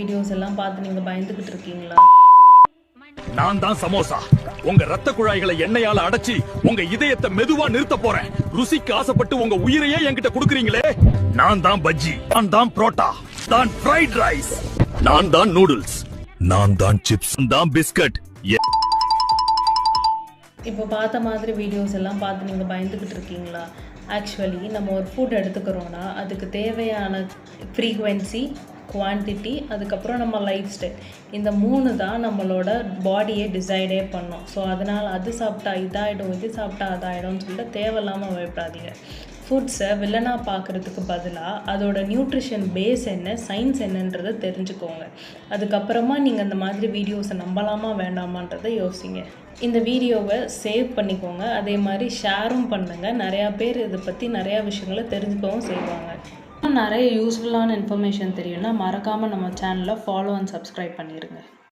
Videos எல்லாம் பார்த்து நீங்க பயந்துகிட்டு இருக்கீங்களா? நான் தான் சமோசா. உங்க ரத்த குழாய்களை எண்ணெயால அடைச்சி உங்க இதயத்தை மெதுவா நிறுத்த போறேன். ருசிக்கு ஆசைப்பட்டு உங்க உயிரையே என்கிட்ட குடுக்குறீங்களே. நான் தான் பஜ்ஜி, நான் தான் புரோட்டா, நான் ஃப்ரைட் ரைஸ், நான் தான் நூடுல்ஸ், நான் தான் சிப்ஸ், நான் தான் பிஸ்கட். இப்போ பார்த்த மாதிரி வீடியோஸ் எல்லாம் பார்த்து நீங்கள் பயந்துக்கிட்டு இருக்கீங்களா? ஆக்சுவலி நம்ம ஒரு ஃபுட் எடுத்துக்கிறோன்னா அதுக்கு தேவையான ஃப்ரீக்வென்சி, குவான்டிட்டி, அதுக்கப்புறம் நம்ம லைஃப் ஸ்டைல், இந்த 3 தான் நம்மளோட பாடியை டிசைடே பண்ணோம். ஸோ அதனால் அது சாப்பிட்டா இதாகிடும், இது சாப்பிட்டா அதாகிடும்னு சொல்லிட்டு தேவையில்லாமல் பயப்படாதீங்க. ஃபுட்ஸை வில்லனாக பார்க்குறதுக்கு பதிலாக அதோட நியூட்ரிஷன் பேஸ் என்ன, சயின்ஸ் என்னன்றதை தெரிஞ்சுக்கோங்க. அதுக்கப்புறமா நீங்கள் அந்த மாதிரி வீடியோஸை நம்பலாமா வேண்டாமான்றதை யோசிங்க. இந்த வீடியோவை சேவ் பண்ணிக்கோங்க, அதே மாதிரி ஷேரும் பண்ணுங்கள். நிறையா பேர் இதை பற்றி நிறையா விஷயங்களை தெரிஞ்சுக்கவும் செய்வாங்க. நிறைய யூஸ்ஃபுல்லான இன்ஃபர்மேஷன் தெரியும்னா மறக்காமல் நம்ம சேனலை ஃபாலோ அண்ட் சப்ஸ்கிரைப் பண்ணிடுங்க.